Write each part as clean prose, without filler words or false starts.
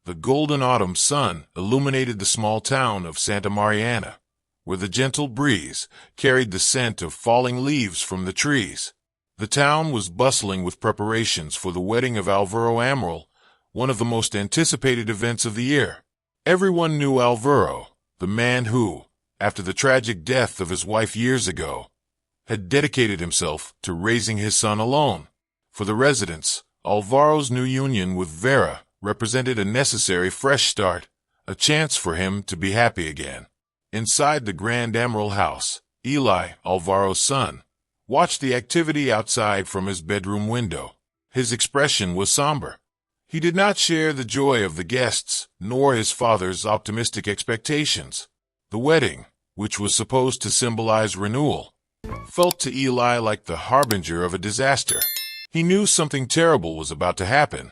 The golden autumn sun illuminated the small town of Santa Mariana, where the gentle breeze carried the scent of falling leaves from the trees. The town was bustling with preparations for the wedding of Alvaro Amaral, one of the most anticipated events of the year. Everyone knew Alvaro, the man who, after the tragic death of his wife years ago, had dedicated himself to raising his son alone. For the residents, Alvaro's new union with Vera represented a necessary fresh start, a chance for him to be happy again. Inside the Grand Amaral house, Eli, Alvaro's son, watched the activity outside from his bedroom window. His expression was somber. He did not share the joy of the guests, nor his father's optimistic expectations. The wedding, which was supposed to symbolize renewal, felt to Eli like the harbinger of a disaster. He knew something terrible was about to happen,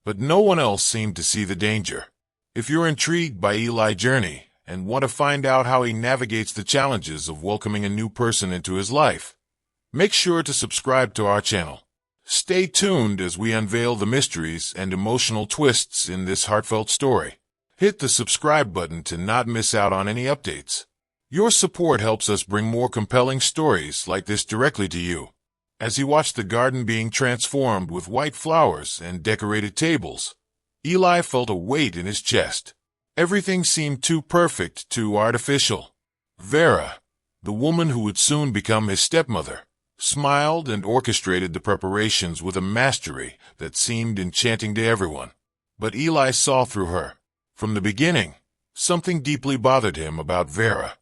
but no one else seemed to see the danger. If you're intrigued by Eli's journey and want to find out how he navigates the challenges of welcoming a new person into his life, make sure to subscribe to our channel. Stay tuned as we unveil the mysteries and emotional twists in this heartfelt story. Hit the subscribe button to not miss out on any updates. Your support helps us bring more compelling stories like this directly to you. As he watched the garden being transformed with white flowers and decorated tables, Eli felt a weight in his chest. Everything seemed too perfect, too artificial. Vera, the woman who would soon become his stepmother, smiled and orchestrated the preparations with a mastery that seemed enchanting to everyone. But Eli saw through her. From the beginning, something deeply bothered him about Vera.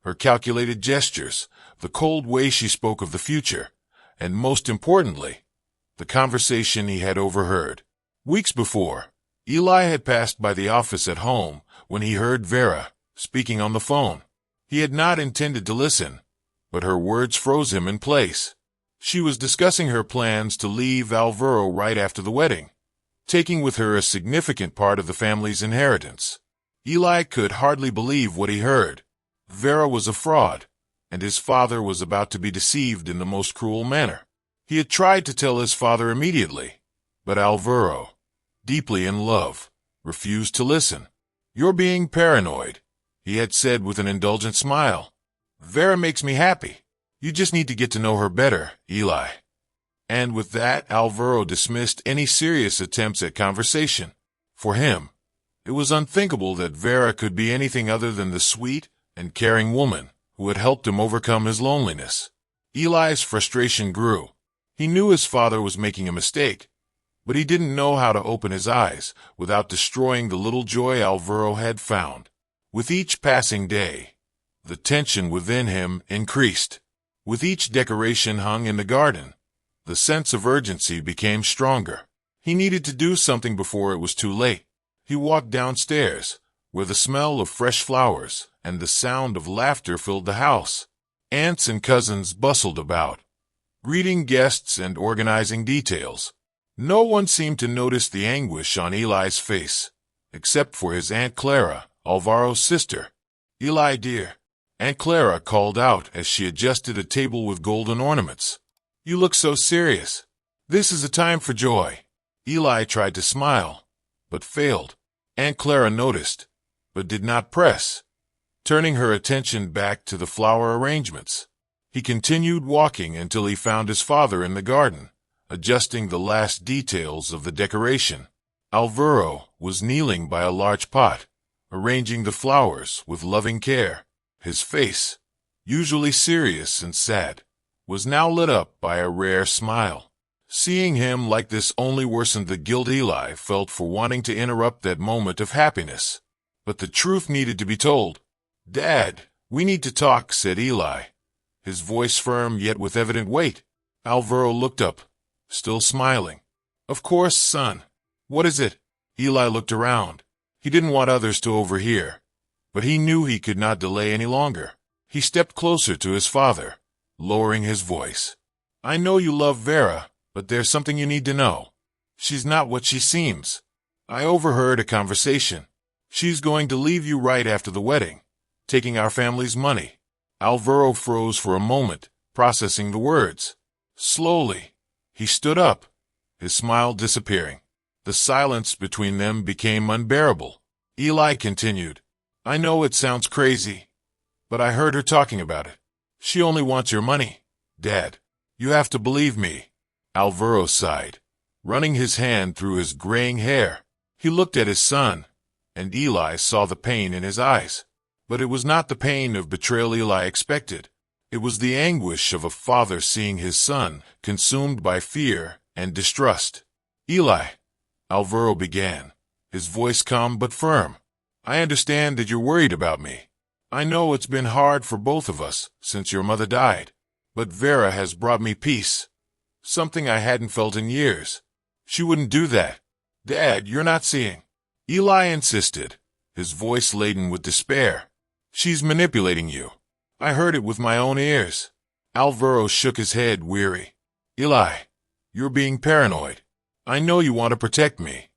Her calculated gestures, the cold way she spoke of the future, and most importantly, the conversation he had overheard. Weeks before, Eli had passed by the office at home when he heard Vera speaking on the phone. He had not intended to listen, but her words froze him in place. She was discussing her plans to leave Alvaro right after the wedding, taking with her a significant part of the family's inheritance. Eli could hardly believe what he heard. Vera was a fraud, and his father was about to be deceived in the most cruel manner. He had tried to tell his father immediately, but Alvaro, deeply in love, refused to listen. "You're being paranoid," he had said with an indulgent smile. "Vera makes me happy. You just need to get to know her better, Eli." And with that, Alvaro dismissed any serious attempts at conversation. For him, it was unthinkable that Vera could be anything other than the sweet and caring woman who had helped him overcome his loneliness. Eli's frustration grew. He knew his father was making a mistake, but he didn't know how to open his eyes without destroying the little joy Alvaro had found. With each passing day, the tension within him increased. With each decoration hung in the garden, the sense of urgency became stronger. He needed to do something before it was too late. He walked downstairs, where the smell of fresh flowers and the sound of laughter filled the house. Aunts and cousins bustled about, greeting guests and organizing details. No one seemed to notice the anguish on Eli's face, except for his Aunt Clara, Alvaro's sister. "Eli, dear," Aunt Clara called out as she adjusted a table with golden ornaments. "You look so serious. This is a time for joy." Eli tried to smile, but failed. Aunt Clara noticed, but did not press, turning her attention back to the flower arrangements. He continued walking until he found his father in the garden, adjusting the last details of the decoration. Alvaro was kneeling by a large pot, arranging the flowers with loving care. His face, usually serious and sad, was now lit up by a rare smile. Seeing him like this only worsened the guilt Eli felt for wanting to interrupt that moment of happiness. But the truth needed to be told. "Dad, we need to talk," said Eli, his voice firm yet with evident weight. Alvaro looked up, still smiling. "Of course, son. What is it?" Eli looked around. He didn't want others to overhear, but he knew he could not delay any longer. He stepped closer to his father, lowering his voice. "I know you love Vera, but there's something you need to know. She's not what she seems. I overheard a conversation. She's going to leave you right after the wedding, taking our family's money." Alvaro froze for a moment, processing the words. Slowly, he stood up, his smile disappearing. The silence between them became unbearable. Eli continued, "I know it sounds crazy, but I heard her talking about it. She only wants your money, Dad. You have to believe me." Alvaro sighed, running his hand through his graying hair. He looked at his son, and Eli saw the pain in his eyes. But it was not the pain of betrayal Eli expected. It was the anguish of a father seeing his son consumed by fear and distrust. "Eli," Alvaro began, his voice calm but firm, "I understand that you're worried about me. I know it's been hard for both of us since your mother died, but Vera has brought me peace, something I hadn't felt in years. She wouldn't do that. Dad, you're not seeing." Eli insisted, his voice laden with despair. "She's manipulating you. I heard it with my own ears." Alvaro shook his head, weary. "Eli, you're being paranoid. I know you want to protect me,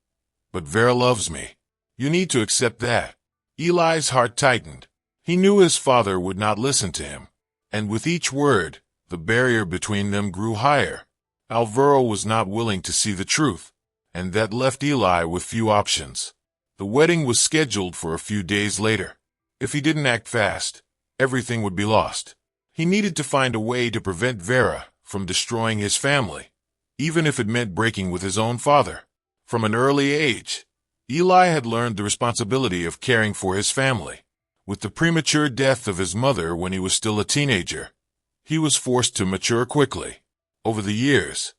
but Vera loves me. You need to accept that." Eli's heart tightened. He knew his father would not listen to him, and with each word, the barrier between them grew higher. Alvaro was not willing to see the truth, and that left Eli with few options. The wedding was scheduled for a few days later. If he didn't act fast, everything would be lost. He needed to find a way to prevent Vera from destroying his family, even if it meant breaking with his own father. From an early age, Eli had learned the responsibility of caring for his family. With the premature death of his mother when he was still a teenager, he was forced to mature quickly. Over the years,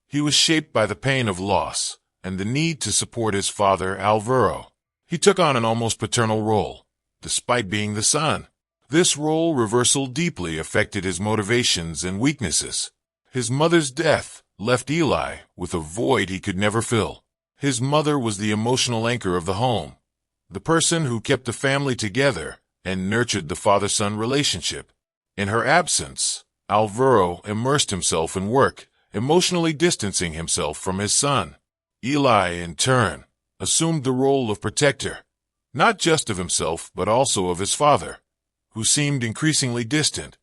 he was shaped by the pain of loss and the need to support his father, Alvaro. He took on an almost paternal role, despite being the son. This role reversal deeply affected his motivations and weaknesses. His mother's death left Eli with a void he could never fill. His mother was the emotional anchor of the home, the person who kept the family together and nurtured the father-son relationship. In her absence, Alvaro immersed himself in work, emotionally distancing himself from his son. Eli, in turn, assumed the role of protector, not just of himself but also of his father, who seemed increasingly distant,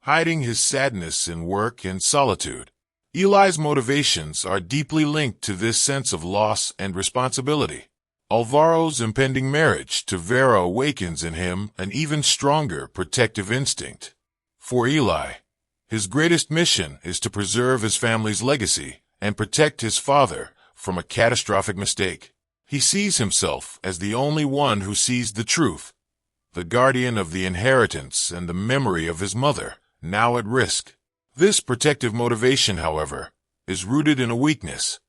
hiding his sadness in work and solitude. Eli's motivations are deeply linked to this sense of loss and responsibility. Alvaro's impending marriage to Vera awakens in him an even stronger protective instinct. For Eli, his greatest mission is to preserve his family's legacy and protect his father from a catastrophic mistake. He sees himself as the only one who sees the truth, the guardian of the inheritance and the memory of his mother, now at risk. This protective motivation, however, is rooted in a weakness,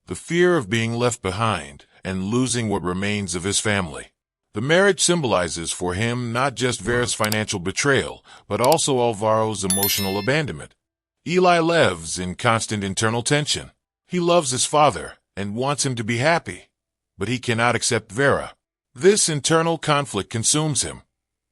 the fear of being left behind and losing what remains of his family. The marriage symbolizes for him not just Vera's financial betrayal, but also Alvaro's emotional abandonment. Eli lives in constant internal tension. He loves his father and wants him to be happy, but he cannot accept Vera. This internal conflict consumes him,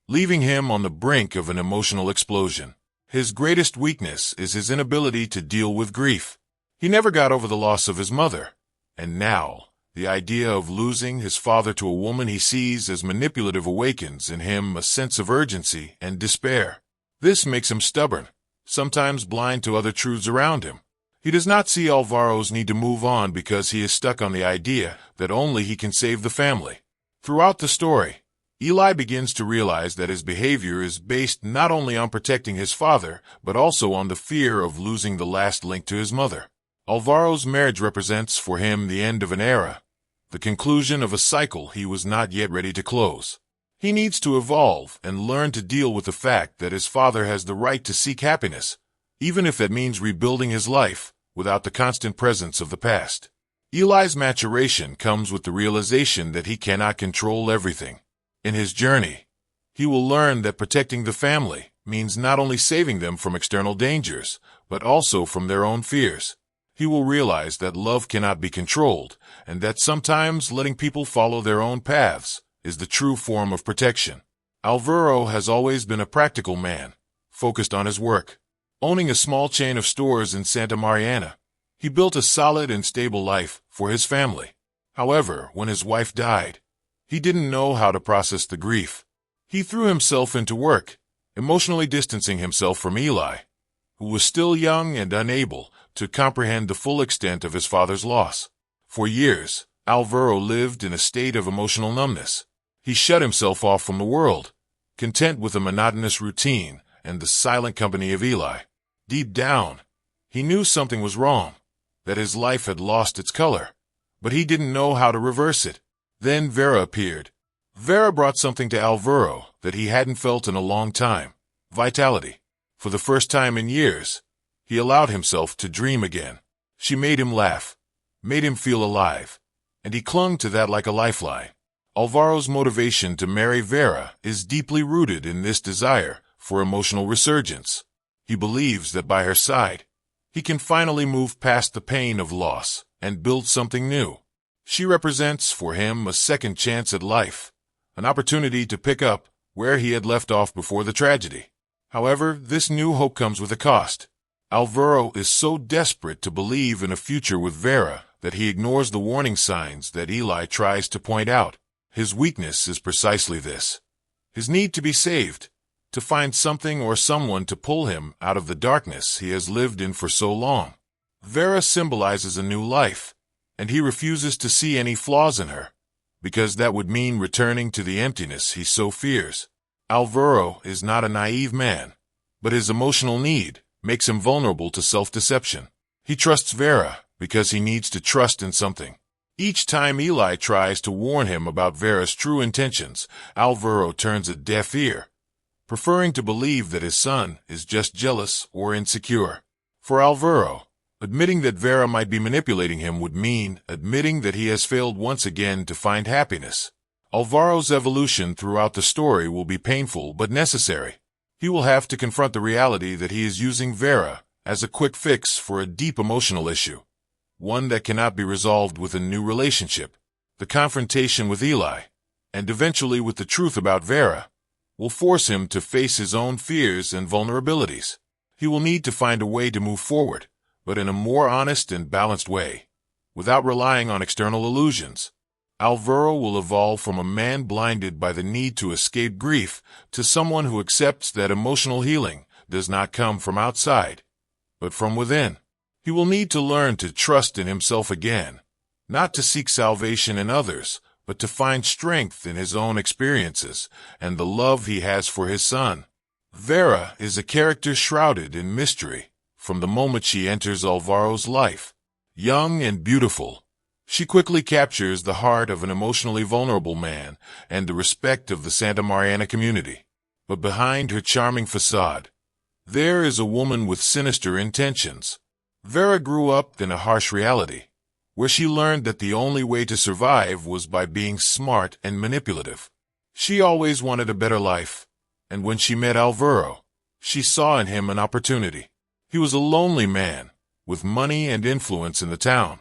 leaving him on the brink of an emotional explosion. His greatest weakness is his inability to deal with grief. He never got over the loss of his mother, and now the idea of losing his father to a woman he sees as manipulative awakens in him a sense of urgency and despair. This makes him stubborn, sometimes blind to other truths around him. He does not see Alvaro's need to move on because he is stuck on the idea that only he can save the family. Throughout the story, Eli begins to realize that his behavior is based not only on protecting his father, but also on the fear of losing the last link to his mother. Alvaro's marriage represents for him the end of an era, the conclusion of a cycle he was not yet ready to close. He needs to evolve and learn to deal with the fact that his father has the right to seek happiness, even if that means rebuilding his life without the constant presence of the past. Eli's maturation comes with the realization that he cannot control everything. In his journey, he will learn that protecting the family means not only saving them from external dangers, but also from their own fears. He will realize that love cannot be controlled, and that sometimes letting people follow their own paths is the true form of protection. Alvaro has always been a practical man, focused on his work. Owning a small chain of stores in Santa Mariana, he built a solid and stable life for his family. However, when his wife died, he didn't know how to process the grief. He threw himself into work, emotionally distancing himself from Eli, who was still young and unable to comprehend the full extent of his father's loss. For years, Alvaro lived in a state of emotional numbness. He shut himself off from the world, content with a monotonous routine and the silent company of Eli. Deep down, he knew something was wrong, that his life had lost its color, but he didn't know how to reverse it. Then Vera appeared. Vera brought something to Alvaro that he hadn't felt in a long time: vitality. For the first time in years, he allowed himself to dream again. She made him laugh, made him feel alive, and he clung to that like a lifeline. Alvaro's motivation to marry Vera is deeply rooted in this desire for emotional resurgence. He believes that by her side, he can finally move past the pain of loss and build something new. She represents for him a second chance at life, an opportunity to pick up where he had left off before the tragedy. However, this new hope comes with a cost. Alvaro is so desperate to believe in a future with Vera that he ignores the warning signs that Eli tries to point out. His weakness is precisely this: his need to be saved, to find something or someone to pull him out of the darkness he has lived in for so long. Vera symbolizes a new life, and he refuses to see any flaws in her, because that would mean returning to the emptiness he so fears. Alvaro is not a naive man, but his emotional need makes him vulnerable to self-deception. He trusts Vera because he needs to trust in something. Each time Eli tries to warn him about Vera's true intentions, Alvaro turns a deaf ear, preferring to believe that his son is just jealous or insecure. For Alvaro, admitting that Vera might be manipulating him would mean admitting that he has failed once again to find happiness. Alvaro's evolution throughout the story will be painful but necessary. He will have to confront the reality that he is using Vera as a quick fix for a deep emotional issue, one that cannot be resolved with a new relationship. The confrontation with Eli, and eventually with the truth about Vera, will force him to face his own fears and vulnerabilities. He will need to find a way to move forward, but in a more honest and balanced way, without relying on external illusions. Alvaro will evolve from a man blinded by the need to escape grief to someone who accepts that emotional healing does not come from outside, but from within. He will need to learn to trust in himself again, not to seek salvation in others, but to find strength in his own experiences and the love he has for his son. Vera is a character shrouded in mystery from the moment she enters Alvaro's life. Young and beautiful, she quickly captures the heart of an emotionally vulnerable man and the respect of the Santa Mariana community. But behind her charming facade, there is a woman with sinister intentions. Vera grew up in a harsh reality, where she learned that the only way to survive was by being smart and manipulative. She always wanted a better life, and when she met Alvaro, she saw in him an opportunity. He was a lonely man, with money and influence in the town,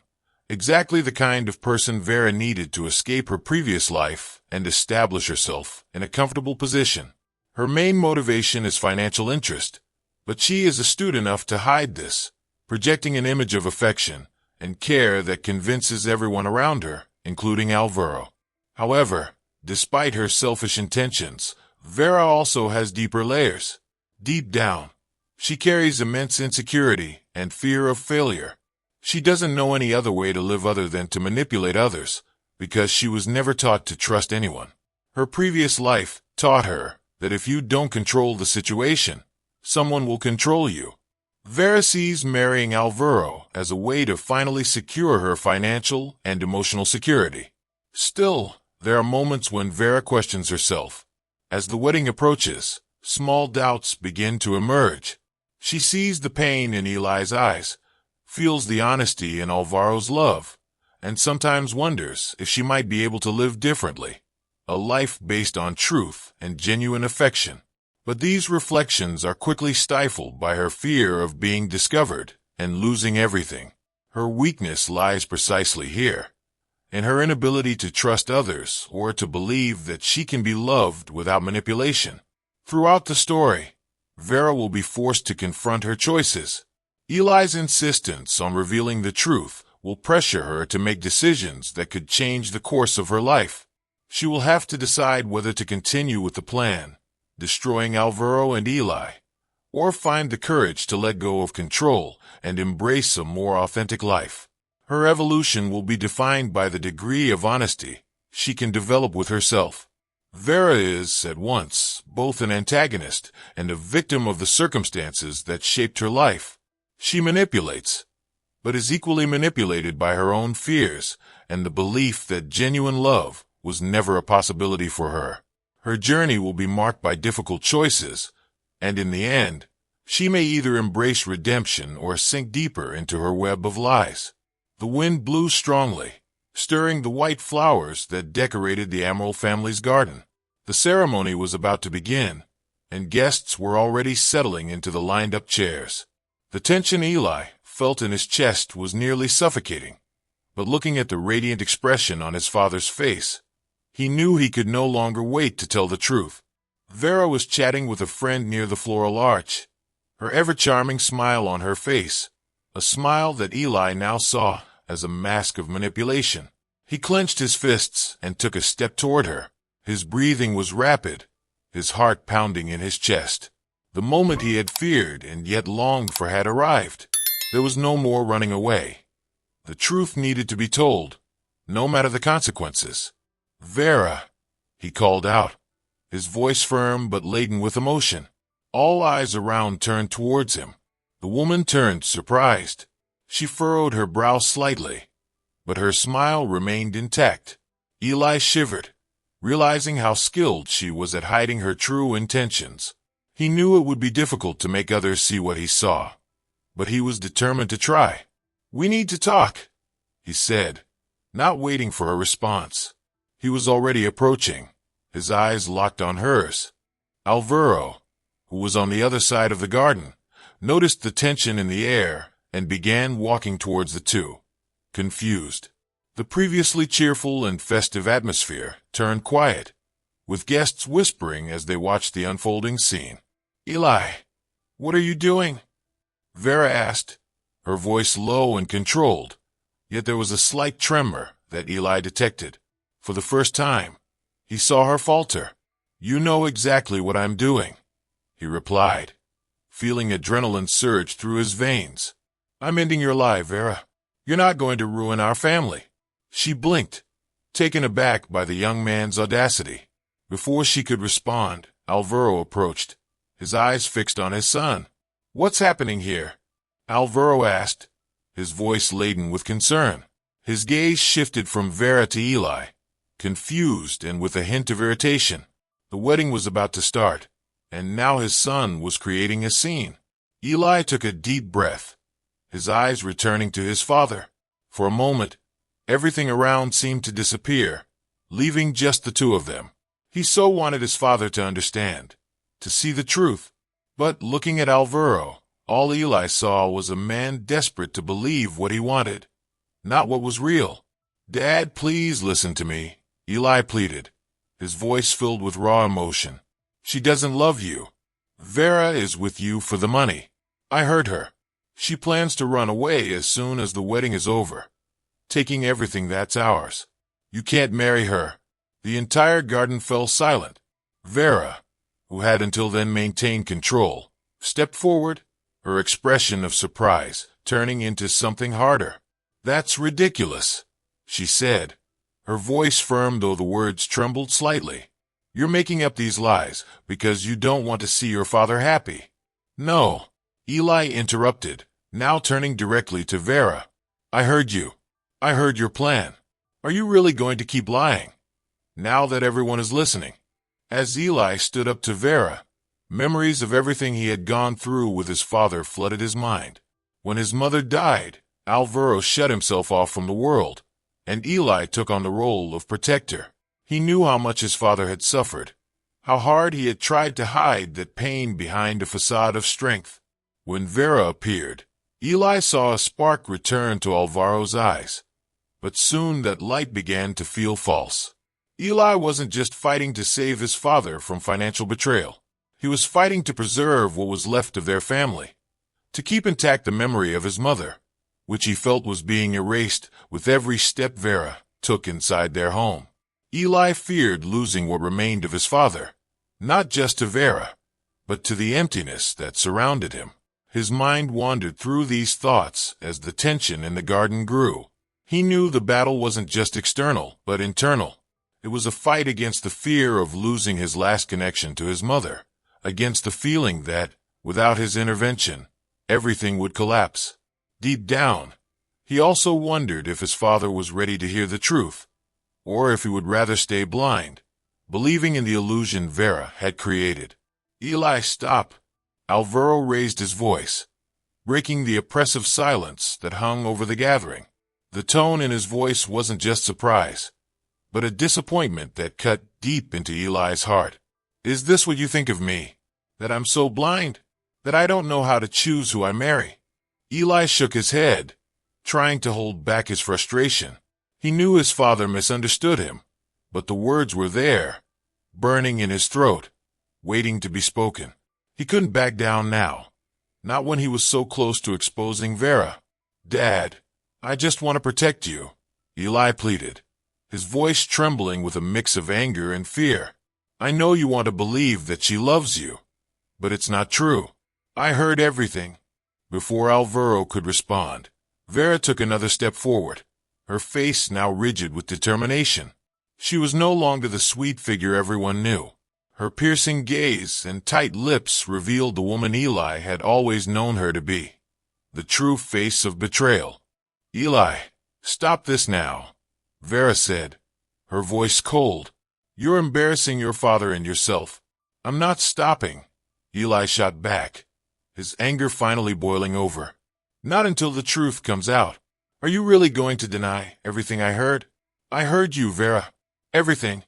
exactly the kind of person Vera needed to escape her previous life and establish herself in a comfortable position. Her main motivation is financial interest, but she is astute enough to hide this, projecting an image of affection and care that convinces everyone around her, including Alvaro. However, despite her selfish intentions, Vera also has deeper layers. Deep down, she carries immense insecurity and fear of failure. She doesn't know any other way to live other than to manipulate others, because she was never taught to trust anyone. Her previous life taught her that if you don't control the situation, someone will control you. Vera sees marrying Alvaro as a way to finally secure her financial and emotional security. Still, there are moments when Vera questions herself. As the wedding approaches, small doubts begin to emerge. She sees the pain in Eli's eyes, feels the honesty in Alvaro's love, and sometimes wonders if she might be able to live differently, a life based on truth and genuine affection. But these reflections are quickly stifled by her fear of being discovered and losing everything. Her weakness lies precisely here, in her inability to trust others or to believe that she can be loved without manipulation. Throughout the story, Vera will be forced to confront her choices. Eli's insistence on revealing the truth will pressure her to make decisions that could change the course of her life. She will have to decide whether to continue with the plan, destroying Alvaro and Eli, or find the courage to let go of control and embrace a more authentic life. Her evolution will be defined by the degree of honesty she can develop with herself. Vera is, at once, both an antagonist and a victim of the circumstances that shaped her life. She manipulates, but is equally manipulated by her own fears and the belief that genuine love was never a possibility for her. Her journey will be marked by difficult choices, and in the end, she may either embrace redemption or sink deeper into her web of lies. The wind blew strongly, stirring the white flowers that decorated the Emerald family's garden. The ceremony was about to begin, and guests were already settling into the lined-up chairs. The tension Eli felt in his chest was nearly suffocating, but looking at the radiant expression on his father's face, he knew he could no longer wait to tell the truth. Vera was chatting with a friend near the floral arch, her ever-charming smile on her face, a smile that Eli now saw as a mask of manipulation. He clenched his fists and took a step toward her. His breathing was rapid, his heart pounding in his chest. The moment he had feared and yet longed for had arrived. There was no more running away. The truth needed to be told, no matter the consequences. "Vera," he called out, his voice firm but laden with emotion. All eyes around turned towards him. The woman turned, surprised. She furrowed her brow slightly, but her smile remained intact. Eli shivered, realizing how skilled she was at hiding her true intentions. He knew it would be difficult to make others see what he saw, but he was determined to try. "We need to talk," he said, not waiting for a response. He was already approaching, his eyes locked on hers. Alvaro, who was on the other side of the garden, noticed the tension in the air and began walking towards the two, confused. The previously cheerful and festive atmosphere turned quiet, with guests whispering as they watched the unfolding scene. "Eli, what are you doing?" Vera asked, her voice low and controlled, yet there was a slight tremor that Eli detected. For the first time, he saw her falter. "You know exactly what I'm doing," he replied, feeling adrenaline surge through his veins. "I'm ending your life, Vera. You're not going to ruin our family." She blinked, taken aback by the young man's audacity. Before she could respond, Alvaro approached, his eyes fixed on his son. "What's happening here?" Alvaro asked, his voice laden with concern. His gaze shifted from Vera to Eli, confused and with a hint of irritation. The wedding was about to start, and now his son was creating a scene. Eli took a deep breath, his eyes returning to his father. For a moment, everything around seemed to disappear, leaving just the two of them. He so wanted his father to understand, to see the truth. But looking at Alvaro, all Eli saw was a man desperate to believe what he wanted, not what was real. "Dad, please listen to me," Eli pleaded, his voice filled with raw emotion. "She doesn't love you. Vera is with you for the money. I heard her. She plans to run away as soon as the wedding is over, taking everything that's ours. You can't marry her." The entire garden fell silent. Vera, who had until then maintained control, stepped forward, her expression of surprise turning into something harder. "That's ridiculous," she said, her voice firm though the words trembled slightly. "You're making up these lies because you don't want to see your father happy." "No," Eli interrupted, now turning directly to Vera. "I heard you. I heard your plan. Are you really going to keep lying, now that everyone is listening?" As Eli stood up to Vera, memories of everything he had gone through with his father flooded his mind. When his mother died, Alvaro shut himself off from the world, and Eli took on the role of protector. He knew how much his father had suffered, how hard he had tried to hide that pain behind a facade of strength. When Vera appeared, Eli saw a spark return to Alvaro's eyes, but soon that light began to feel false. Eli wasn't just fighting to save his father from financial betrayal. He was fighting to preserve what was left of their family, to keep intact the memory of his mother, which he felt was being erased with every step Vera took inside their home. Eli feared losing what remained of his father, not just to Vera, but to the emptiness that surrounded him. His mind wandered through these thoughts as the tension in the garden grew. He knew the battle wasn't just external, but internal. It was a fight against the fear of losing his last connection to his mother, against the feeling that, without his intervention, everything would collapse. Deep down, he also wondered if his father was ready to hear the truth, or if he would rather stay blind, believing in the illusion Vera had created. "Eli, stop!" Alvaro raised his voice, breaking the oppressive silence that hung over the gathering. The tone in his voice wasn't just surprise, but a disappointment that cut deep into Eli's heart. "Is this what you think of me? That I'm so blind? That I don't know how to choose who I marry?" Eli shook his head, trying to hold back his frustration. He knew his father misunderstood him, but the words were there, burning in his throat, waiting to be spoken. He couldn't back down now, not when he was so close to exposing Vera. "Dad, I just want to protect you," Eli pleaded, his voice trembling with a mix of anger and fear. "I know you want to believe that she loves you, but it's not true. I heard everything." Before Alvaro could respond, Vera took another step forward, her face now rigid with determination. She was no longer the sweet figure everyone knew. Her piercing gaze and tight lips revealed the woman Eli had always known her to be, the true face of betrayal. "Eli, stop this now," Vera said, her voice cold. "You're embarrassing your father and yourself." "I'm not stopping," Eli shot back, his anger finally boiling over. "Not until the truth comes out. Are you really going to deny everything I heard?" "I heard you, Vera. Everything."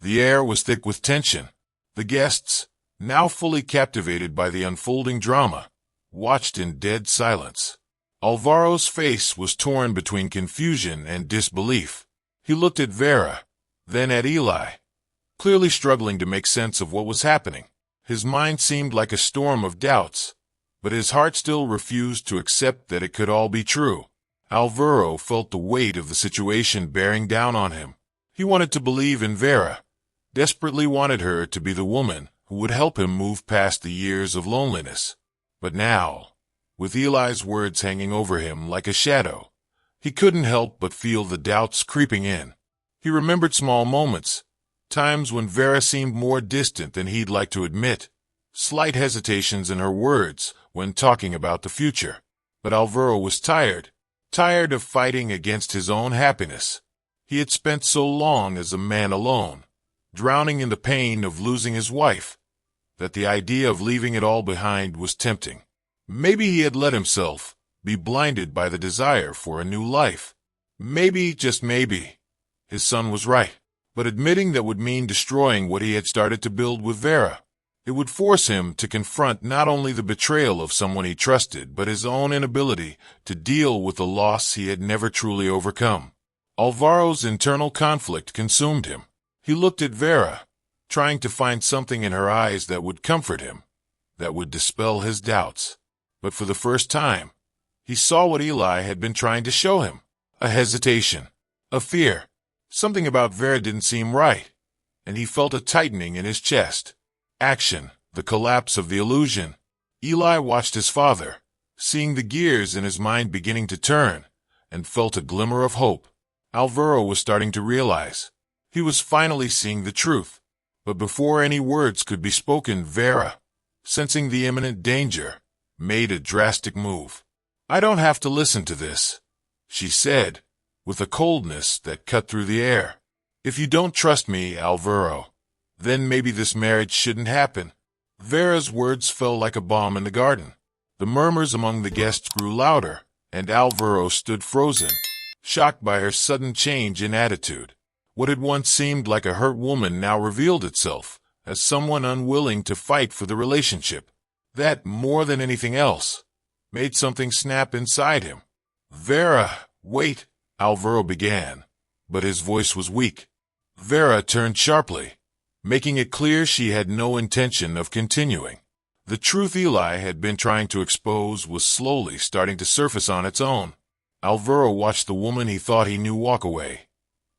The air was thick with tension. The guests, now fully captivated by the unfolding drama, watched in dead silence. Alvaro's face was torn between confusion and disbelief. He looked at Vera, then at Eli, clearly struggling to make sense of what was happening. His mind seemed like a storm of doubts, but his heart still refused to accept that it could all be true. Alvaro felt the weight of the situation bearing down on him. He wanted to believe in Vera, desperately wanted her to be the woman who would help him move past the years of loneliness. But now, with Eli's words hanging over him like a shadow, he couldn't help but feel the doubts creeping in. He remembered small moments, times when Vera seemed more distant than he'd like to admit, slight hesitations in her words when talking about the future. But Alvaro was tired of fighting against his own happiness. He had spent so long as a man alone, drowning in the pain of losing his wife, that the idea of leaving it all behind was tempting. Maybe he had let himself be blinded by the desire for a new life. Maybe, just maybe, his son was right. But admitting that would mean destroying what he had started to build with Vera. It would force him to confront not only the betrayal of someone he trusted, but his own inability to deal with the loss he had never truly overcome. Alvaro's internal conflict consumed him. He looked at Vera, trying to find something in her eyes that would comfort him, that would dispel his doubts. But for the first time, he saw what Eli had been trying to show him. A hesitation, a fear. Something about Vera didn't seem right, and he felt a tightening in his chest. Action, the collapse of the illusion. Eli watched his father, seeing the gears in his mind beginning to turn, and felt a glimmer of hope. Alvaro was starting to realize. He was finally seeing the truth. But before any words could be spoken, Vera, sensing the imminent danger, made a drastic move. "I don't have to listen to this," she said, with a coldness that cut through the air. "If you don't trust me, Alvaro, then maybe this marriage shouldn't happen." Vera's words fell like a bomb in the garden. The murmurs among the guests grew louder, and Alvaro stood frozen, shocked by her sudden change in attitude. What had once seemed like a hurt woman now revealed itself as someone unwilling to fight for the relationship. That, more than anything else, made something snap inside him. "Vera, wait," Alvaro began, but his voice was weak. Vera turned sharply, making it clear she had no intention of continuing. The truth Eli had been trying to expose was slowly starting to surface on its own. Alvaro watched the woman he thought he knew walk away,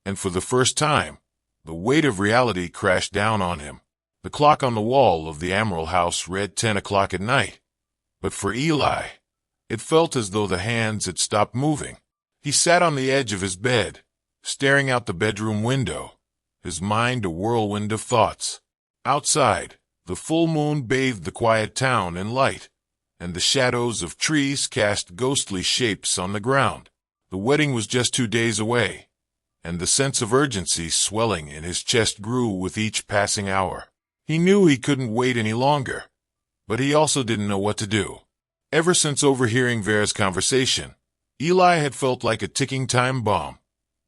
and for the first time, the weight of reality crashed down on him. The clock on the wall of the Amaral house read 10 o'clock at night, but for Eli, it felt as though the hands had stopped moving. He sat on the edge of his bed, staring out the bedroom window, his mind a whirlwind of thoughts. Outside, the full moon bathed the quiet town in light, and the shadows of trees cast ghostly shapes on the ground. The wedding was just 2 days away, and the sense of urgency swelling in his chest grew with each passing hour. He knew he couldn't wait any longer, but he also didn't know what to do. Ever since overhearing Vera's conversation, Eli had felt like a ticking time bomb,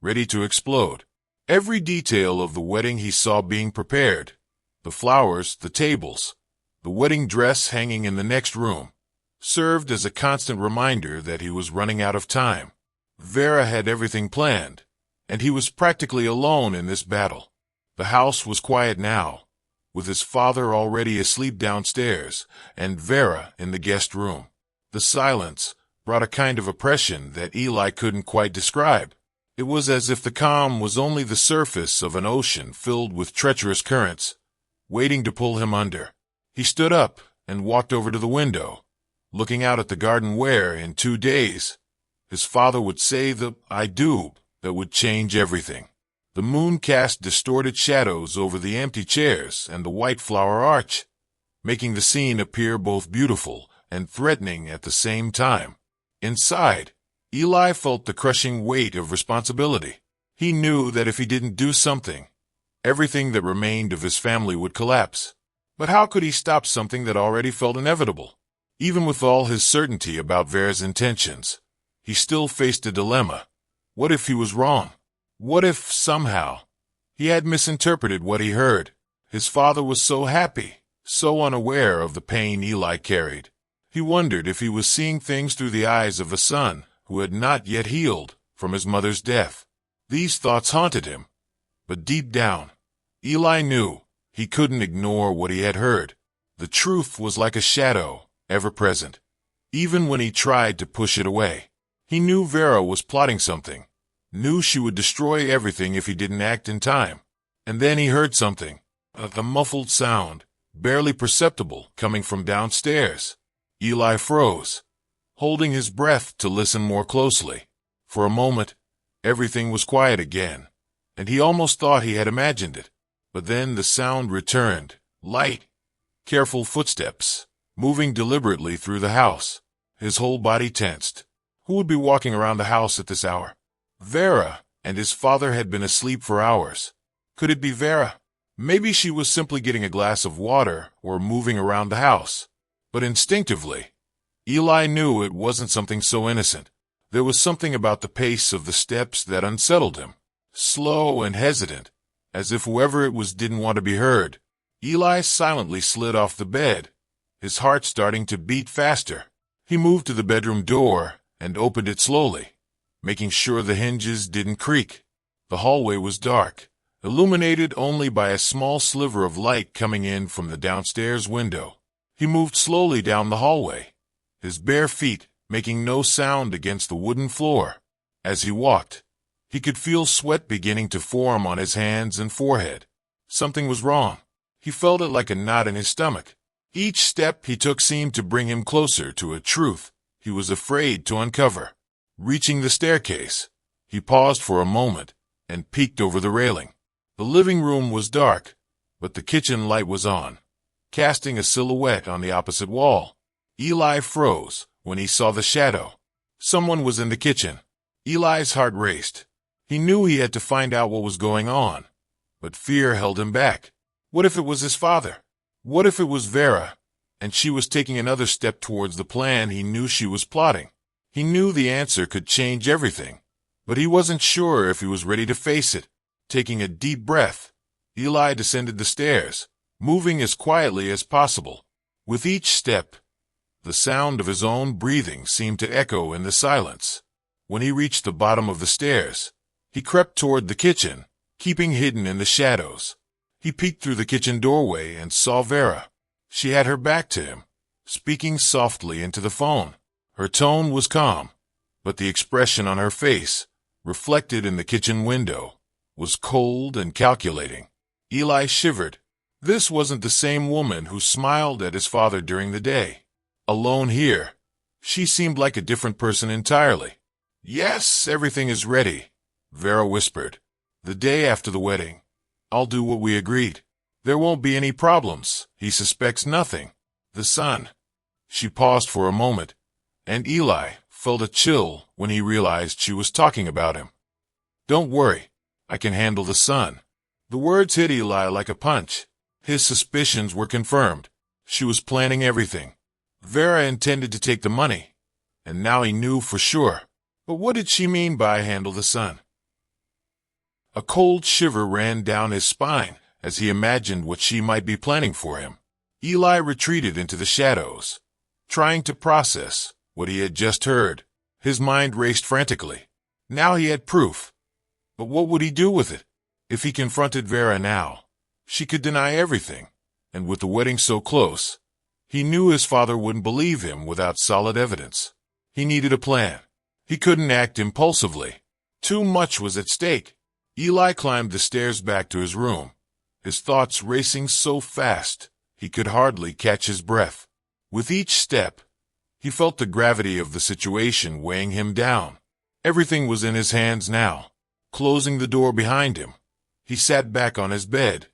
ready to explode. Every detail of the wedding he saw being prepared, the flowers, the tables, the wedding dress hanging in the next room, served as a constant reminder that he was running out of time. Vera had everything planned, and he was practically alone in this battle. The house was quiet now, with his father already asleep downstairs, and Vera in the guest room. The silence brought a kind of oppression that Eli couldn't quite describe. It was as if the calm was only the surface of an ocean filled with treacherous currents, waiting to pull him under. He stood up and walked over to the window, looking out at the garden where, in 2 days, his father would say the "I do" that would change everything. The moon cast distorted shadows over the empty chairs and the white flower arch, making the scene appear both beautiful and threatening at the same time. Inside, Eli felt the crushing weight of responsibility. He knew that if he didn't do something, everything that remained of his family would collapse. But how could he stop something that already felt inevitable? Even with all his certainty about Vera's intentions, he still faced a dilemma. What if he was wrong? What if, somehow, he had misinterpreted what he heard? His father was so happy, so unaware of the pain Eli carried. He wondered if he was seeing things through the eyes of a son who had not yet healed from his mother's death. These thoughts haunted him, but deep down, Eli knew he couldn't ignore what he had heard. The truth was like a shadow, ever present, even when he tried to push it away. He knew Vera was plotting something, knew she would destroy everything if he didn't act in time. And then he heard something, a muffled sound, barely perceptible, coming from downstairs. Eli froze, holding his breath to listen more closely. For a moment, everything was quiet again, and he almost thought he had imagined it. But then the sound returned, light, careful footsteps, moving deliberately through the house. His whole body tensed. Who would be walking around the house at this hour? Vera, and his father had been asleep for hours. Could it be Vera? Maybe she was simply getting a glass of water or moving around the house. But instinctively, Eli knew it wasn't something so innocent. There was something about the pace of the steps that unsettled him. Slow and hesitant, as if whoever it was didn't want to be heard. Eli silently slid off the bed, his heart starting to beat faster. He moved to the bedroom door and opened it slowly, making sure the hinges didn't creak. The hallway was dark, illuminated only by a small sliver of light coming in from the downstairs window. He moved slowly down the hallway, his bare feet making no sound against the wooden floor. As he walked, he could feel sweat beginning to form on his hands and forehead. Something was wrong. He felt it like a knot in his stomach. Each step he took seemed to bring him closer to a truth he was afraid to uncover. Reaching the staircase, he paused for a moment and peeked over the railing. The living room was dark, but the kitchen light was on, casting a silhouette on the opposite wall. Eli froze when he saw the shadow. Someone was in the kitchen. Eli's heart raced. He knew he had to find out what was going on, but fear held him back. What if it was his father? What if it was Vera, and she was taking another step towards the plan he knew she was plotting? He knew the answer could change everything, but he wasn't sure if he was ready to face it. Taking a deep breath, Eli descended the stairs, moving as quietly as possible. With each step, the sound of his own breathing seemed to echo in the silence. When he reached the bottom of the stairs, he crept toward the kitchen, keeping hidden in the shadows. He peeked through the kitchen doorway and saw Vera. She had her back to him, speaking softly into the phone. Her tone was calm, but the expression on her face, reflected in the kitchen window, was cold and calculating. Eli shivered. This wasn't the same woman who smiled at his father during the day. Alone here, she seemed like a different person entirely. Yes, everything is ready, Vera whispered. The day after the wedding, I'll do what we agreed. There won't be any problems. He suspects nothing. The son. She paused for a moment, and Eli felt a chill when he realized she was talking about him. Don't worry, I can handle the son. The words hit Eli like a punch. His suspicions were confirmed. She was planning everything. Vera intended to take the money, and now he knew for sure. But what did she mean by handle the son? A cold shiver ran down his spine as he imagined what she might be planning for him. Eli retreated into the shadows, trying to process what he had just heard. His mind raced frantically. Now he had proof. But what would he do with it? If he confronted Vera now, she could deny everything, and with the wedding so close, he knew his father wouldn't believe him without solid evidence. He needed a plan. He couldn't act impulsively. Too much was at stake. Eli climbed the stairs back to his room, his thoughts racing so fast he could hardly catch his breath. With each step, he felt the gravity of the situation weighing him down. Everything was in his hands now. Closing the door behind him, he sat back on his bed,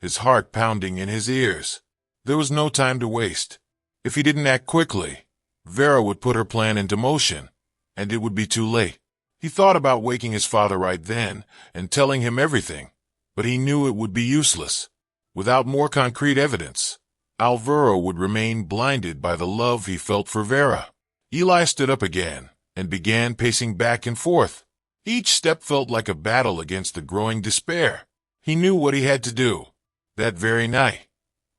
his heart pounding in his ears. There was no time to waste. If he didn't act quickly, Vera would put her plan into motion, and it would be too late. He thought about waking his father right then and telling him everything, but he knew it would be useless. Without more concrete evidence, Alvaro would remain blinded by the love he felt for Vera. Eli stood up again and began pacing back and forth. Each step felt like a battle against the growing despair. He knew what he had to do. That very night,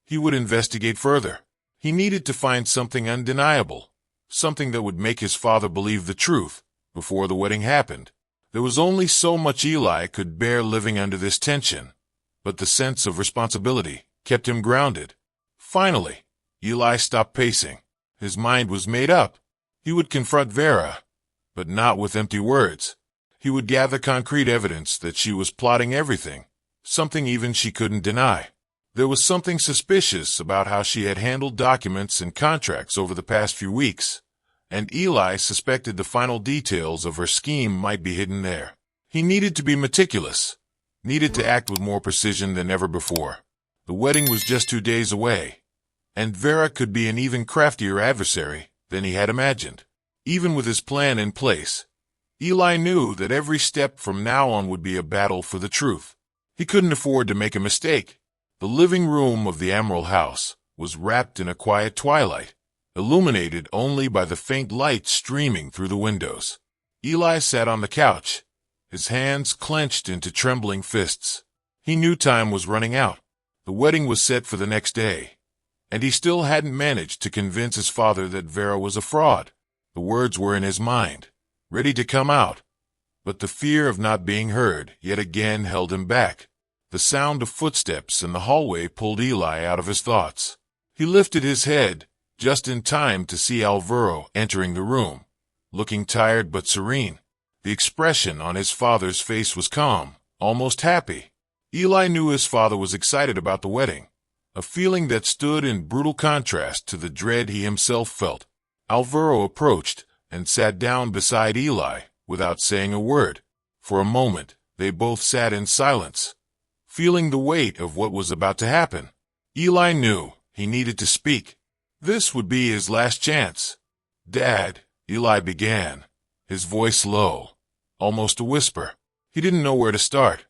he would investigate further. He needed to find something undeniable, something that would make his father believe the truth before the wedding happened. There was only so much Eli could bear living under this tension, but the sense of responsibility kept him grounded. Finally, Eli stopped pacing. His mind was made up. He would confront Vera, but not with empty words. He would gather concrete evidence that she was plotting everything, something even she couldn't deny. There was something suspicious about how she had handled documents and contracts over the past few weeks, and Eli suspected the final details of her scheme might be hidden there. He needed to be meticulous, needed to act with more precision than ever before. The wedding was just 2 days away, and Vera could be an even craftier adversary than he had imagined. Even with his plan in place, Eli knew that every step from now on would be a battle for the truth. He couldn't afford to make a mistake. The living room of the Emerald House was wrapped in a quiet twilight, illuminated only by the faint light streaming through the windows. Eli sat on the couch, his hands clenched into trembling fists. He knew time was running out. The wedding was set for the next day, and he still hadn't managed to convince his father that Vera was a fraud. The words were in his mind, ready to come out, but the fear of not being heard yet again held him back. The sound of footsteps in the hallway pulled Eli out of his thoughts. He lifted his head just in time to see Alvaro entering the room, looking tired but serene. The expression on his father's face was calm, almost happy. Eli knew his father was excited about the wedding, a feeling that stood in brutal contrast to the dread he himself felt. Alvaro approached and sat down beside Eli without saying a word. For a moment, they both sat in silence, feeling the weight of what was about to happen. Eli knew he needed to speak. This would be his last chance. "Dad," Eli began, his voice low, almost a whisper. He didn't know where to start,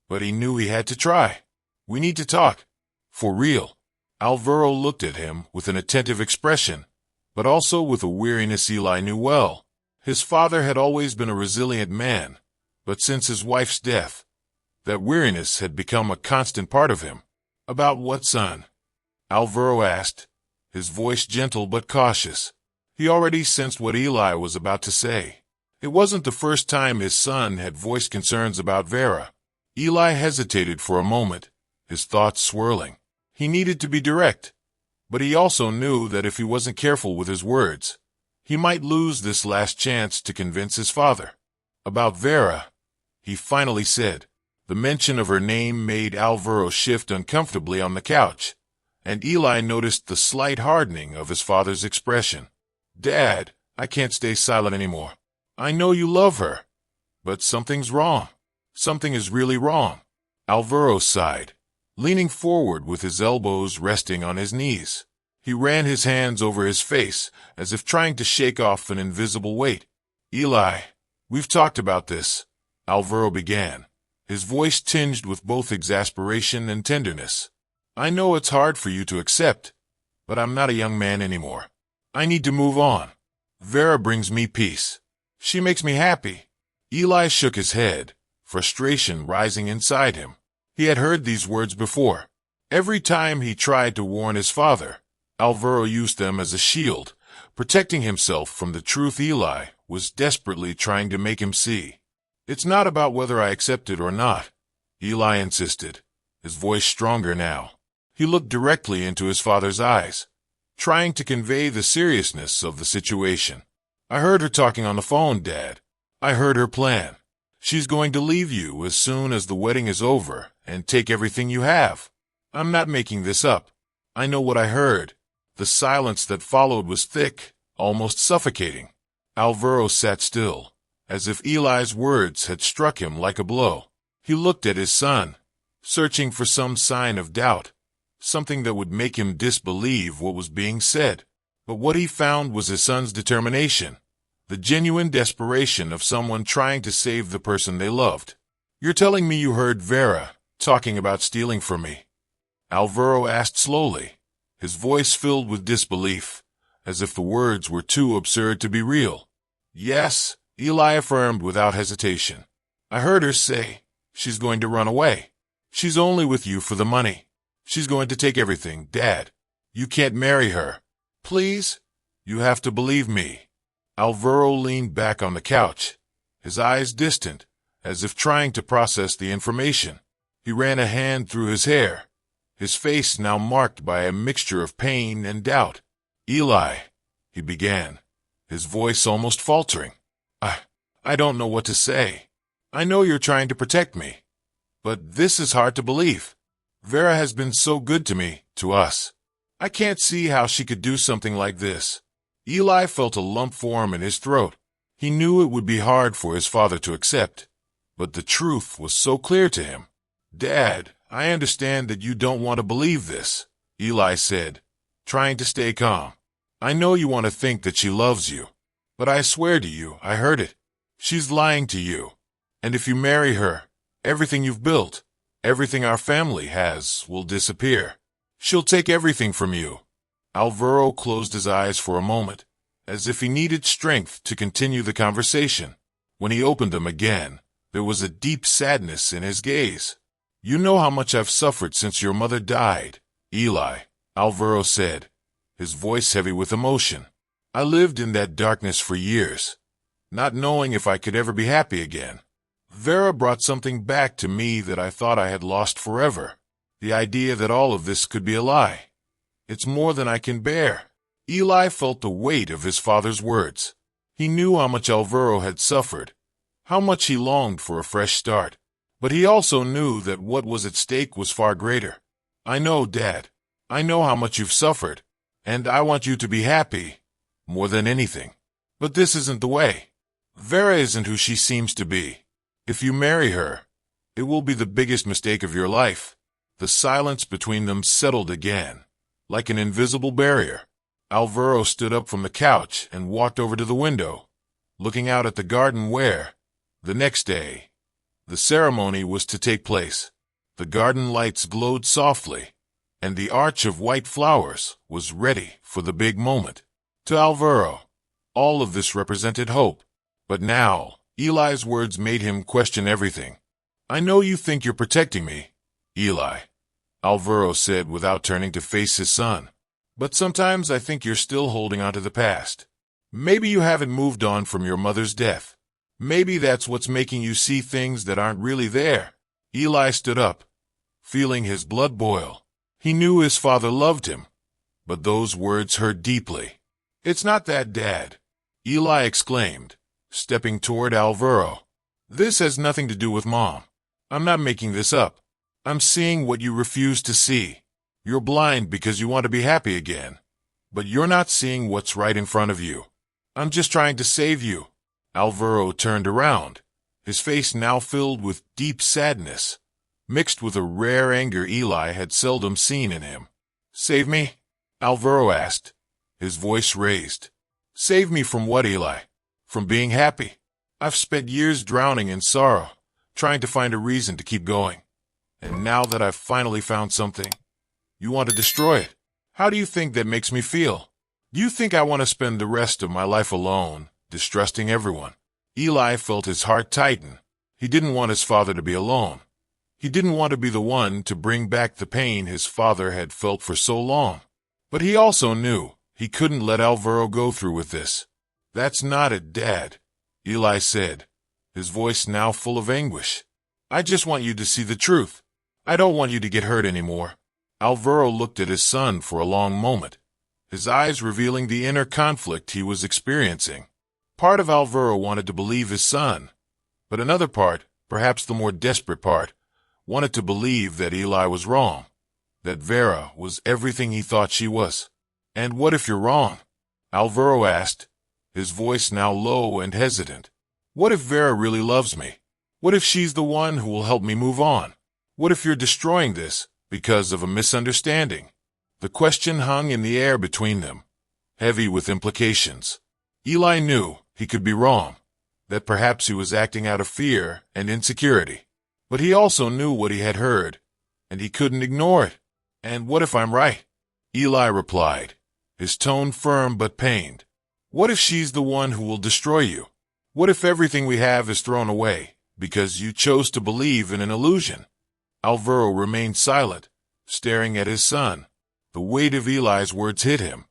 but he knew he had to try. "We need to talk. For real." Alvaro looked at him with an attentive expression, but also with a weariness Eli knew well. His father had always been a resilient man, but since his wife's death, that weariness had become a constant part of him. "About what, son?" Alvaro asked, his voice gentle but cautious. He already sensed what Eli was about to say. It wasn't the first time his son had voiced concerns about Vera. Eli hesitated for a moment, his thoughts swirling. He needed to be direct, but he also knew that if he wasn't careful with his words, he might lose this last chance to convince his father. "About Vera," he finally said. The mention of her name made Alvaro shift uncomfortably on the couch, and Eli noticed the slight hardening of his father's expression. "Dad, I can't stay silent anymore. I know you love her, but something's wrong. Something is really wrong. Alvaro sighed, leaning forward with his elbows resting on his knees. He ran his hands over his face, as if trying to shake off an invisible weight. Eli, we've talked about this, Alvaro began, his voice tinged with both exasperation and tenderness. I know it's hard for you to accept, but I'm not a young man anymore. I need to move on. Vera brings me peace. She makes me happy. Eli shook his head, frustration rising inside him. He had heard these words before. Every time he tried to warn his father, Alvaro used them as a shield, protecting himself from the truth Eli was desperately trying to make him see. It's not about whether I accept it or not, Eli insisted, his voice stronger now. He looked directly into his father's eyes, trying to convey the seriousness of the situation. I heard her talking on the phone, Dad. I heard her plan. She's going to leave you as soon as the wedding is over and take everything you have. I'm not making this up. I know what I heard. The silence that followed was thick, almost suffocating. Alvaro sat still, as if Eli's words had struck him like a blow. He looked at his son, searching for some sign of doubt, something that would make him disbelieve what was being said. But what he found was his son's determination, the genuine desperation of someone trying to save the person they loved. You're telling me you heard Vera talking about stealing from me? Alvaro asked slowly, his voice filled with disbelief, as if the words were too absurd to be real. Yes, Eli affirmed without hesitation. I heard her say she's going to run away. She's only with you for the money. She's going to take everything, Dad. You can't marry her. Please? You have to believe me. Alvaro leaned back on the couch, his eyes distant, as if trying to process the information. He ran a hand through his hair, his face now marked by a mixture of pain and doubt. Eli, he began, his voice almost faltering. I don't know what to say. I know you're trying to protect me, but this is hard to believe. Vera has been so good to me, to us. I can't see how she could do something like this. Eli felt a lump form in his throat. He knew it would be hard for his father to accept, but the truth was so clear to him. Dad, I understand that you don't want to believe this, Eli said, trying to stay calm. I know you want to think that she loves you, but I swear to you, I heard it. She's lying to you. And if you marry her, everything you've built, everything our family has, will disappear. She'll take everything from you. Alvaro closed his eyes for a moment, as if he needed strength to continue the conversation. When he opened them again, there was a deep sadness in his gaze. You know how much I've suffered since your mother died, Eli, Alvaro said, his voice heavy with emotion. I lived in that darkness for years, not knowing if I could ever be happy again. Vera brought something back to me that I thought I had lost forever. The idea that all of this could be a lie. It's more than I can bear. Eli felt the weight of his father's words. He knew how much Alvaro had suffered, how much he longed for a fresh start. But he also knew that what was at stake was far greater. I know, Dad. I know how much you've suffered, and I want you to be happy, more than anything. But this isn't the way. Vera isn't who she seems to be. If you marry her, it will be the biggest mistake of your life. The silence between them settled again, like an invisible barrier. Alvaro stood up from the couch and walked over to the window, looking out at the garden where, the next day, the ceremony was to take place. The garden lights glowed softly, and the arch of white flowers was ready for the big moment. To Alvaro, all of this represented hope. But now, Eli's words made him question everything. I know you think you're protecting me, Eli, Alvaro said without turning to face his son. But sometimes I think you're still holding on to the past. Maybe you haven't moved on from your mother's death. Maybe that's what's making you see things that aren't really there. Eli stood up, feeling his blood boil. He knew his father loved him, but those words hurt deeply. It's not that, Dad, Eli exclaimed, stepping toward Alvaro. This has nothing to do with Mom. I'm not making this up. I'm seeing what you refuse to see. You're blind because you want to be happy again, but you're not seeing what's right in front of you. I'm just trying to save you. Alvaro turned around, his face now filled with deep sadness, mixed with a rare anger Eli had seldom seen in him. "Save me?" Alvaro asked, his voice raised. "Save me from what, Eli? From being happy? I've spent years drowning in sorrow, trying to find a reason to keep going. And now that I've finally found something, you want to destroy it. How do you think that makes me feel? Do you think I want to spend the rest of my life alone, distrusting everyone?" Eli felt his heart tighten. He didn't want his father to be alone. He didn't want to be the one to bring back the pain his father had felt for so long. But he also knew he couldn't let Alvaro go through with this. "That's not it, Dad," Eli said, his voice now full of anguish. "I just want you to see the truth. I don't want you to get hurt anymore." Alvaro looked at his son for a long moment, his eyes revealing the inner conflict he was experiencing. Part of Alvaro wanted to believe his son, but another part, perhaps the more desperate part, wanted to believe that Eli was wrong, that Vera was everything he thought she was. "And what if you're wrong?" Alvaro asked, his voice now low and hesitant. "What if Vera really loves me? What if she's the one who will help me move on? What if you're destroying this because of a misunderstanding?" The question hung in the air between them, heavy with implications. Eli knew he could be wrong, that perhaps he was acting out of fear and insecurity. But he also knew what he had heard, and he couldn't ignore it. "And what if I'm right?" Eli replied, his tone firm but pained. "What if she's the one who will destroy you? What if everything we have is thrown away because you chose to believe in an illusion?" Alvaro remained silent, staring at his son. The weight of Eli's words hit him,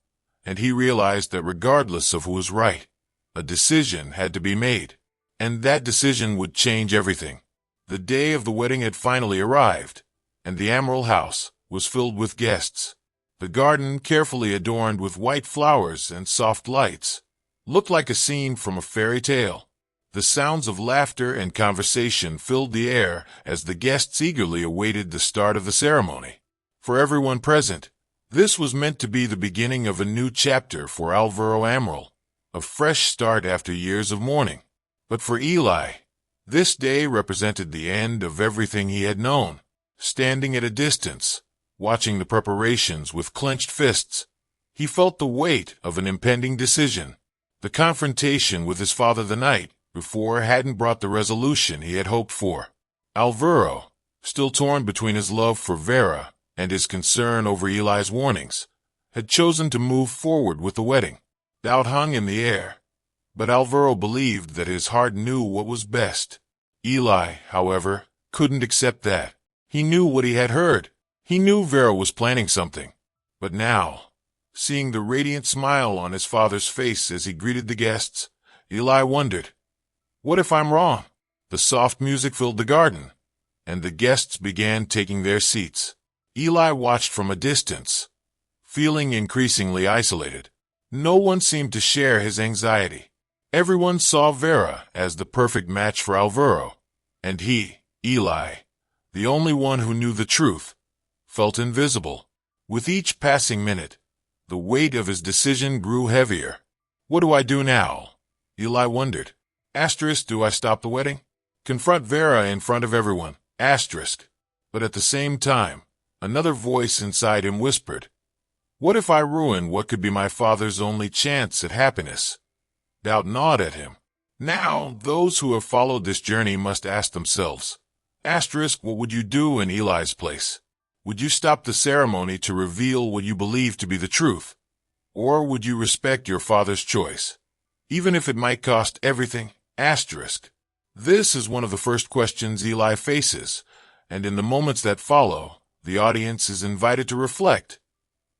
and he realized that regardless of who was right, a decision had to be made, and that decision would change everything. The day of the wedding had finally arrived, and the Emerald House was filled with guests. The garden, carefully adorned with white flowers and soft lights, looked like a scene from a fairy tale. The sounds of laughter and conversation filled the air as the guests eagerly awaited the start of the ceremony. For everyone present, this was meant to be the beginning of a new chapter for Alvaro Amaral, a fresh start after years of mourning. But for Eli, this day represented the end of everything he had known. Standing at a distance, watching the preparations with clenched fists, he felt the weight of an impending decision. The confrontation with his father the night before hadn't brought the resolution he had hoped for. Alvaro, still torn between his love for Vera and his concern over Eli's warnings, had chosen to move forward with the wedding. Doubt hung in the air, but Alvaro believed that his heart knew what was best. Eli, however, couldn't accept that. He knew what he had heard. He knew Vera was planning something. But now, seeing the radiant smile on his father's face as he greeted the guests, Eli wondered, "What if I'm wrong?" The soft music filled the garden, and the guests began taking their seats. Eli watched from a distance, feeling increasingly isolated. No one seemed to share his anxiety. Everyone saw Vera as the perfect match for Alvaro, and he, Eli, the only one who knew the truth, felt invisible. With each passing minute, the weight of his decision grew heavier. "What do I do now?" Eli wondered. Do I stop the wedding? Confront Vera in front of everyone? But at the same time, another voice inside him whispered, "What if I ruin what could be my father's only chance at happiness?" Doubt gnawed at him. Now, those who have followed this journey must ask themselves, what would you do in Eli's place? Would you stop the ceremony to reveal what you believe to be the truth? Or would you respect your father's choice, even if it might cost everything? This is one of the first questions Eli faces, and in the moments that follow, the audience is invited to reflect.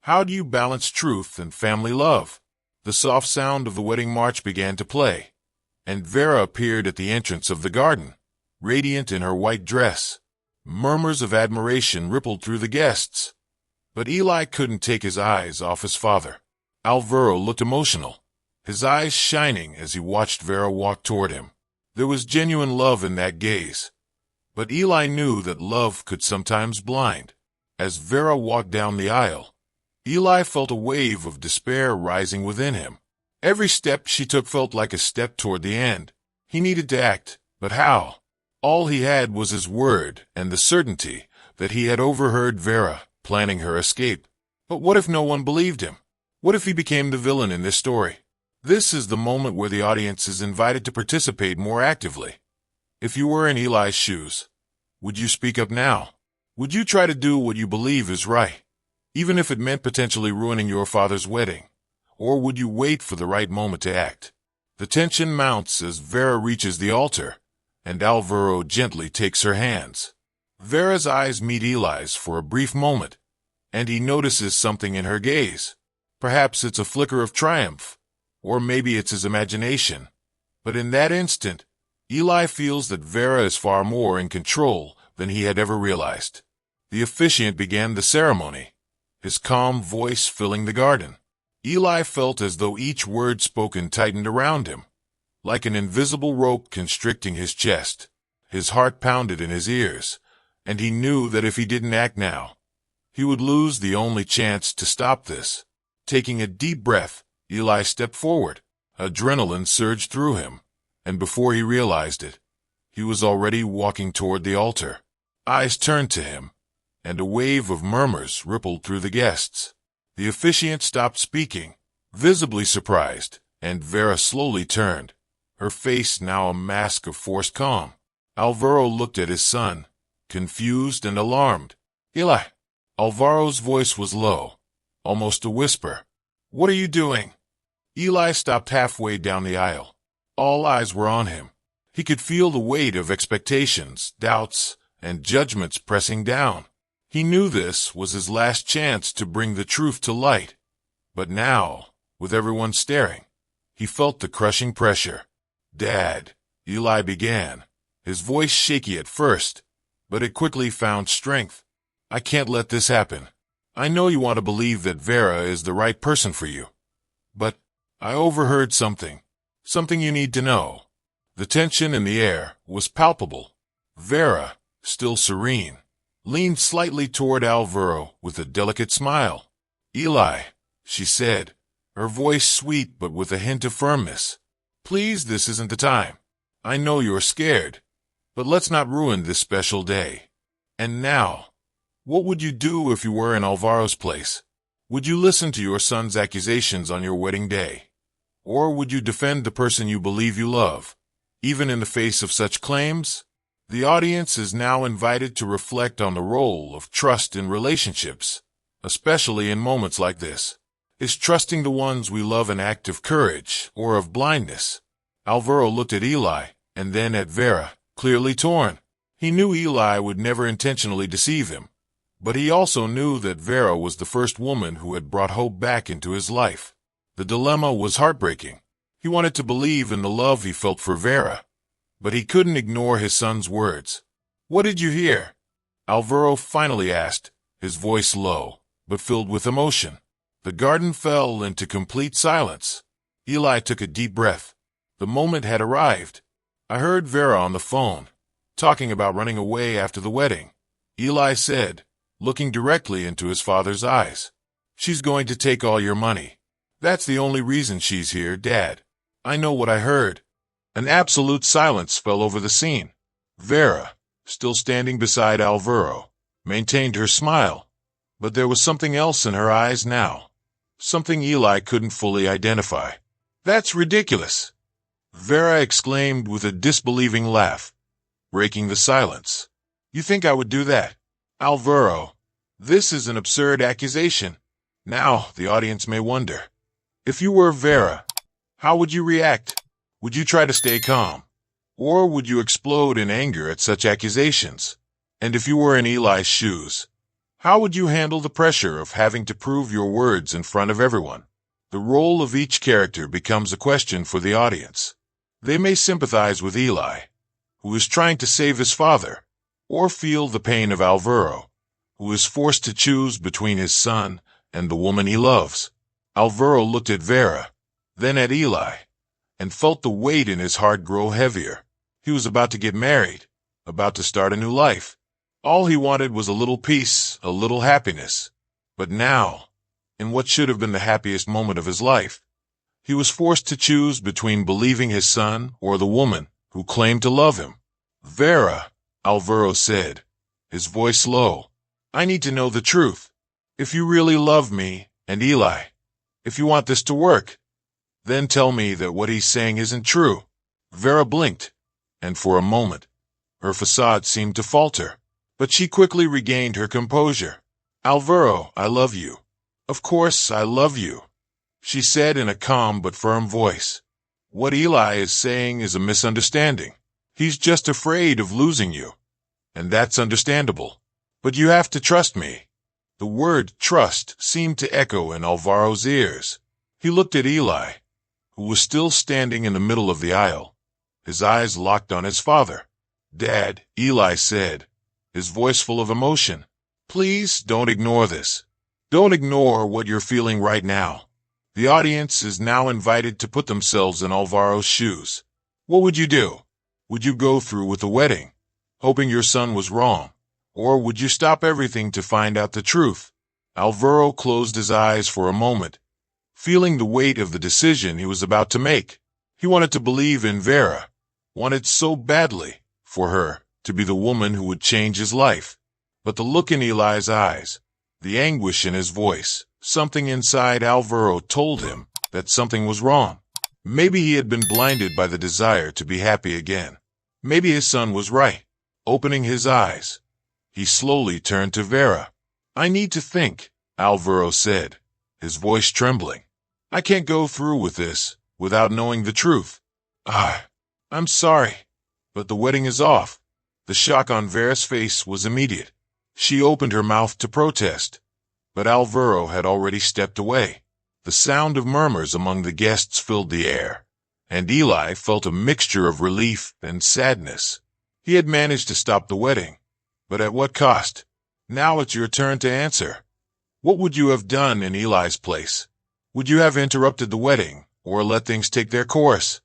How do you balance truth and family love? The soft sound of the wedding march began to play, and Vera appeared at the entrance of the garden, radiant in her white dress. Murmurs of admiration rippled through the guests. But Eli couldn't take his eyes off his father. Alvaro looked emotional, his eyes shining as he watched Vera walk toward him. There was genuine love in that gaze. But Eli knew that love could sometimes blind. As Vera walked down the aisle, Eli felt a wave of despair rising within him. Every step she took felt like a step toward the end. He needed to act, but how? All he had was his word and the certainty that he had overheard Vera planning her escape. But what if no one believed him? What if he became the villain in this story? This is the moment where the audience is invited to participate more actively. If you were in Eli's shoes, would you speak up now? Would you try to do what you believe is right, even if it meant potentially ruining your father's wedding? Or would you wait for the right moment to act? The tension mounts as Vera reaches the altar, and Alvaro gently takes her hands. Vera's eyes meet Eli's for a brief moment, and he notices something in her gaze. Perhaps it's a flicker of triumph, or maybe it's his imagination. But in that instant, Eli feels that Vera is far more in control than he had ever realized. The officiant began the ceremony, his calm voice filling the garden. Eli felt as though each word spoken tightened around him, like an invisible rope constricting his chest. His heart pounded in his ears, and he knew that if he didn't act now, he would lose the only chance to stop this. Taking a deep breath, Eli stepped forward. Adrenaline surged through him, and before he realized it, he was already walking toward the altar. Eyes turned to him, and a wave of murmurs rippled through the guests. The officiant stopped speaking, visibly surprised, and Vera slowly turned, her face now a mask of forced calm. Alvaro looked at his son, confused and alarmed. Eli. Alvaro's voice was low, almost a whisper. What are you doing? Eli stopped halfway down the aisle. All eyes were on him. He could feel the weight of expectations, doubts, and judgments pressing down. He knew this was his last chance to bring the truth to light. But now, with everyone staring, he felt the crushing pressure. Dad, Eli began, his voice shaky at first, but it quickly found strength. I can't let this happen. I know you want to believe that Vera is the right person for you. But I overheard something you need to know. The tension in the air was palpable. Vera, still serene, leaned slightly toward Alvaro with a delicate smile. Eli, she said, her voice sweet but with a hint of firmness. Please, this isn't the time. I know you're scared, but let's not ruin this special day. And now, what would you do if you were in Alvaro's place? Would you listen to your son's accusations on your wedding day? Or would you defend the person you believe you love, even in the face of such claims? The audience is now invited to reflect on the role of trust in relationships, especially in moments like this. Is trusting the ones we love an act of courage or of blindness? Alvaro looked at Eli and then at Vera, clearly torn. He knew Eli would never intentionally deceive him, but he also knew that Vera was the first woman who had brought hope back into his life. The dilemma was heartbreaking. He wanted to believe in the love he felt for Vera, but he couldn't ignore his son's words. What did you hear? Alvaro finally asked, his voice low, but filled with emotion. The garden fell into complete silence. Eli took a deep breath. The moment had arrived. I heard Vera on the phone, talking about running away after the wedding. Eli said, looking directly into his father's eyes. She's going to take all your money. That's the only reason she's here, Dad. I know what I heard. An absolute silence fell over the scene. Vera, still standing beside Alvaro, maintained her smile, but there was something else in her eyes now. Something Eli couldn't fully identify. That's ridiculous, Vera exclaimed with a disbelieving laugh, breaking the silence. You think I would do that? Alvaro, this is an absurd accusation. Now the audience may wonder. If you were Vera, how would you react? Would you try to stay calm? Or would you explode in anger at such accusations? And if you were in Eli's shoes, how would you handle the pressure of having to prove your words in front of everyone? The role of each character becomes a question for the audience. They may sympathize with Eli, who is trying to save his father, or feel the pain of Alvaro, who is forced to choose between his son and the woman he loves. Alvaro looked at Vera, then at Eli, and felt the weight in his heart grow heavier. He was about to get married, about to start a new life. All he wanted was a little peace, a little happiness. But now, in what should have been the happiest moment of his life, He was forced to choose between believing his son or the woman who claimed to love him. Vera, Alvaro said, his voice low, I need to know the truth. If you really love me and Eli, if you want this to work, then tell me that what he's saying isn't true. Vera blinked, and for a moment, her facade seemed to falter, but she quickly regained her composure. Alvaro, I love you. Of course I love you, she said in a calm but firm voice. What Eli is saying is a misunderstanding. He's just afraid of losing you, and that's understandable. But you have to trust me. The word trust seemed to echo in Alvaro's ears. He looked at Eli, who was still standing in the middle of the aisle. His eyes locked on his father. Dad, Eli said, his voice full of emotion, please don't ignore this. Don't ignore what you're feeling right now. The audience is now invited to put themselves in Alvaro's shoes. What would you do? Would you go through with the wedding, hoping your son was wrong? Or would you stop everything to find out the truth? Alvaro closed his eyes for a moment, feeling the weight of the decision he was about to make. He wanted to believe in Vera, wanted so badly for her to be the woman who would change his life. But the look in Eli's eyes, the anguish in his voice, something inside Alvaro told him that something was wrong. Maybe he had been blinded by the desire to be happy again. Maybe his son was right. Opening his eyes, he slowly turned to Vera. I need to think, Alvaro said, his voice trembling. I can't go through with this without knowing the truth. I'm sorry, but the wedding is off. The shock on Vera's face was immediate. She opened her mouth to protest, but Alvaro had already stepped away. The sound of murmurs among the guests filled the air, and Eli felt a mixture of relief and sadness. He had managed to stop the wedding, but at what cost? Now it's your turn to answer. What would you have done in Eli's place? Would you have interrupted the wedding, or let things take their course?